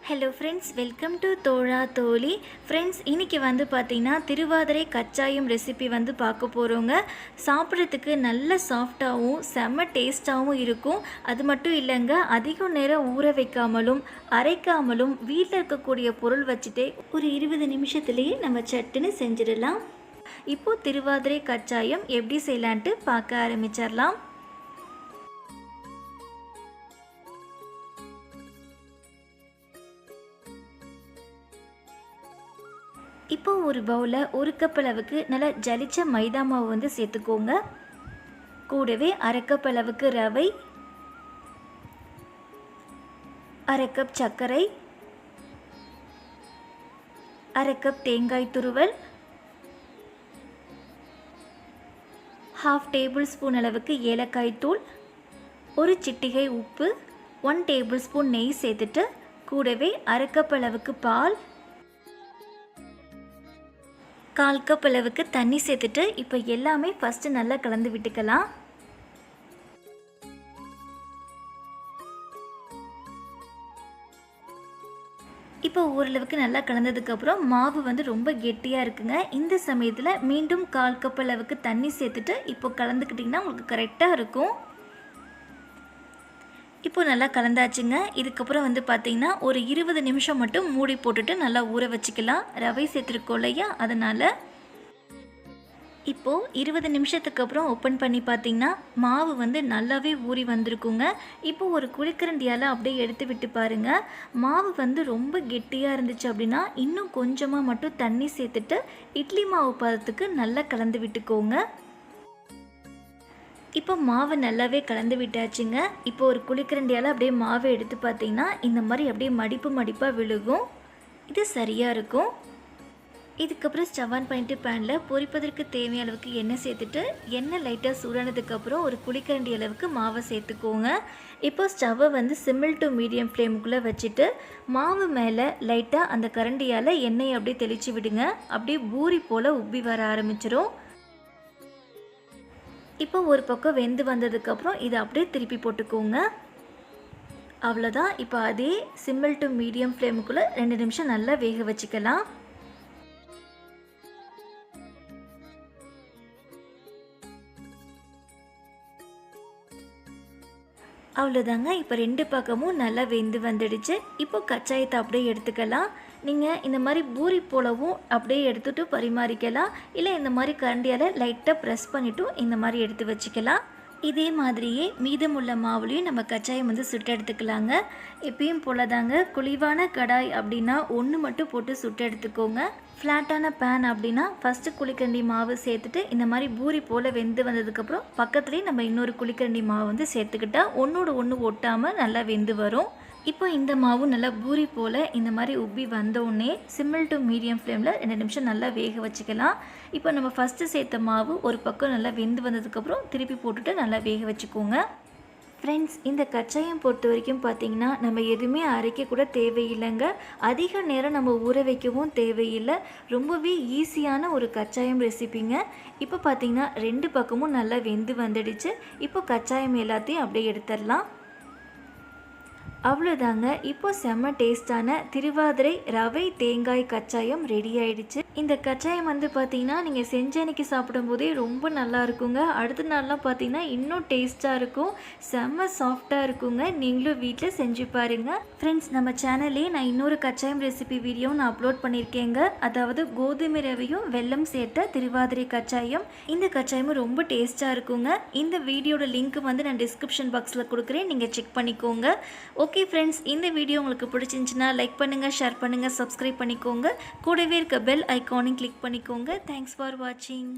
Hello friends, welcome to தோழா தோழி. Friends, இன்றைக்கி வந்து பார்த்திங்கன்னா திருவாதிரை கச்சாயம் ரெசிபி வந்து பார்க்க போகிறோங்க. சாப்பிட்றதுக்கு நல்ல சாஃப்டாகவும் செம்ம டேஸ்ட்டாகவும் இருக்கும். அது மட்டும் இல்லைங்க, அதிகம் நேரம் ஊற வைக்காமலும் அரைக்காமலும் வீட்டில் இருக்கக்கூடிய பொருள் வச்சுட்டே ஒரு 20 நிமிஷத்துலேயே நம்ம சட்டுன்னு செஞ்சிடலாம். இப்போது திருவாதிரை கச்சாயம் எப்படி செய்யலான்ட்டு பார்க்க ஆரம்பிச்சிடலாம். இப்போ ஒரு பவுலில் ஒரு கப் அளவுக்கு நல்லா ஜலிச்ச மைதா மாவு வந்து சேர்த்துக்கோங்க. கூடவே அரை கப் அளவுக்கு ரவை, அரை கப் சர்க்கரை, அரை கப் தேங்காய் துருவல், 1/2 டேபிள் ஸ்பூன் அளவுக்கு ஏலக்காய் தூள், ஒரு சிட்டிகை உப்பு, 1 டேபிள் ஸ்பூன் நெய் சேர்த்துட்டு கூடவே அரை கப் அளவுக்கு பால், 1/4 கப் அளவுக்கு தண்ணி சேர்த்துட்டு இப்போ எல்லாமே ஃபஸ்ட்டு நல்லா கலந்து விட்டுக்கலாம். இப்போ ஓரளவுக்கு நல்லா கலந்ததுக்கப்புறம் மாவு வந்து ரொம்ப கெட்டியாக இருக்குங்க. இந்த சமயத்தில் மீண்டும் 1/4 கப் அளவுக்கு தண்ணி சேர்த்துட்டு இப்போ கலந்துக்கிட்டிங்கன்னா உங்களுக்கு கரெக்டாக இருக்கும். இப்போ நல்லா கலந்தாச்சுங்க. இதுக்கப்புறம் வந்து பார்த்திங்கன்னா ஒரு 20 நிமிஷம் மட்டும் மூடி போட்டுட்டு நல்லா ஊற வச்சுக்கலாம். ரவை சேர்த்துருக்கோம் இல்லையா, அதனால். இப்போது 20 நிமிஷத்துக்கு அப்புறம் ஓப்பன் பண்ணி பார்த்திங்கன்னா மாவு வந்து நல்லாவே ஊறி வந்திருக்குங்க. இப்போது ஒரு குழிக்கரண்டியால் அப்படியே எடுத்து விட்டு பாருங்கள். மாவு வந்து ரொம்ப கெட்டியாக இருந்துச்சு அப்படின்னா இன்னும் கொஞ்சமாக மட்டும் தண்ணி சேர்த்துட்டு இட்லி மாவு பதத்துக்கு நல்லா கலந்து விட்டுக்கோங்க. இப்போ மாவு நல்லாவே கலந்து விட்டாச்சுங்க. இப்போ ஒரு குழிக்கரண்டியால் அப்படியே மாவை எடுத்து பார்த்திங்கன்னா இந்த மாதிரி அப்படியே மடிப்பாக விழுகும். இது சரியாக இருக்கும். இதுக்கப்புறம் ஸ்டவ் ஆன் பண்ணிட்டு பேனில் பொரிப்பதற்கு தேவையான அளவுக்கு எண்ணெய் சேர்த்துட்டு எண்ணெய் லைட்டாக சூடானதுக்கப்புறம் ஒரு குழிக்கரண்டி அளவுக்கு மாவை சேர்த்துக்கோங்க. இப்போ ஸ்டவ்வை வந்து சிம்மிள் டு மீடியம் ஃப்ளேமுக்குள்ளே வச்சுட்டு மாவு மேலே லைட்டாக அந்த கரண்டியால் எண்ணெயை அப்படியே தெளித்து விடுங்க. அப்படியே பூரி போல் உப்பி வர ஆரம்பிச்சிடும். இப்போ ஒரு பக்கம் வெந்து வந்ததுக்கப்புறம் இதை அப்படியே திருப்பி போட்டுக்கோங்க. அவ்வளோதான். இப்போ அதே சிம்மிள் டு மீடியம் ஃப்ளேமுக்குள்ளே 2 நிமிஷம் நல்லா வேக வச்சுக்கலாம். அவ்வளோதாங்க. இப்போ 2 பக்கமும் நல்லா வெந்து வந்துடுச்சு. இப்போ கச்சாயத்தை அப்படியே எடுத்துக்கலாம். நீங்கள் இந்த மாதிரி பூரி போலவும் அப்படியே எடுத்துகிட்டு பரிமாறிக்கலாம். இல்லை இந்த மாதிரி கரண்டியால் லைட்டாக ப்ரெஸ் பண்ணிவிட்டும் இந்த மாதிரி எடுத்து வச்சுக்கலாம். இதே மாதிரியே மீதமுள்ள மாவுலையும் நம்ம கச்சாயம் வந்து சுட்டு எடுத்துக்கலாங்க. எப்பயும் போல தாங்க. குழிவான கடாய் அப்படின்னா 1 மட்டும் போட்டு சுட்டு எடுத்துக்கோங்க. ஃப்ளாட்டான பேன் அப்படின்னா ஃபஸ்ட்டு குழிக்கரண்டி மாவு சேர்த்துட்டு இந்த மாதிரி பூரி போல் வெந்து வந்ததுக்கப்புறம் பக்கத்துலேயே நம்ம இன்னொரு குழிக்கரண்டி மாவு வந்து சேர்த்துக்கிட்டால் ஒன்றோட ஒன்று ஒட்டாமல் நல்லா வெந்து வரும். இப்போ இந்த மாவு நல்லா பூரி போல் இந்த மாதிரி உப்பி வந்தோடனே சிம்மிள் டு மீடியம் ஃப்ளேமில் 2 நிமிஷம் நல்லா வேக வச்சுக்கலாம். இப்போ நம்ம ஃபஸ்ட்டு சேர்த்த மாவு ஒரு பக்கம் நல்லா வெந்து வந்ததுக்கப்புறம் திருப்பி போட்டுட்டு நல்லா வேக வச்சுக்கோங்க. ஃப்ரெண்ட்ஸ், இந்த கச்சாயம் பொறுத்த வரைக்கும் பார்த்திங்கன்னா நம்ம எதுவுமே அரைக்க கூட தேவையில்லைங்க. அதிக நேரம் நம்ம ஊற வைக்கவும் தேவையில்லை. ரொம்பவே ஈஸியான ஒரு கச்சாயம் ரெசிபிங்க. இப்போ பார்த்திங்கன்னா 2 பக்கமும் நல்லா வெந்து வந்துடுச்சு. இப்போ கச்சாயம் எல்லாத்தையும் அப்படியே எடுத்துடலாம். அவ்வளோதாங்க. இப்போ செம்ம டேஸ்டான திருவாதிரை ரவை தேங்காய் கச்சாயம் ரெடி ஆயிடுச்சு. இந்த கச்சாயம் வந்து பார்த்தீங்கன்னா நீங்கள் செஞ்ச அன்னைக்கு சாப்பிடும்போதே ரொம்ப நல்லா இருக்குங்க. அடுத்த நாள்லாம் பார்த்தீங்கன்னா இன்னும் டேஸ்ட்டாக இருக்கும். செம்ம சாஃப்டாக இருக்குங்க. நீங்களும் வீட்டில் செஞ்சு பாருங்கள். ஃப்ரெண்ட்ஸ், நம்ம சேனல்லே நான் இன்னொரு கச்சாயம் ரெசிபி வீடியோ நான் அப்லோட் பண்ணியிருக்கேங்க. அதாவது கோதுமை ரவையும் வெல்லம் சேர்த்த திருவாதிரை கச்சாயம். இந்த கச்சாயமும் ரொம்ப டேஸ்ட்டாக இருக்குங்க. இந்த வீடியோட லிங்க் வந்து நான் டிஸ்கிரிப்ஷன் பாக்ஸில் கொடுக்குறேன், நீங்கள் செக் பண்ணிக்கோங்க. ஓகே ஃப்ரெண்ட்ஸ், இந்த வீடியோ உங்களுக்கு பிடிச்சிருந்துச்சுன்னா லைக் பண்ணுங்கள், ஷேர் பண்ணுங்கள், சப்ஸ்கிரைப் பண்ணிக்கோங்க. கூடவே இருக்க பெல் ஐக்கானையும் கிளிக் பண்ணிக்கோங்க. தேங்க்ஸ் ஃபார் வாட்சிங்.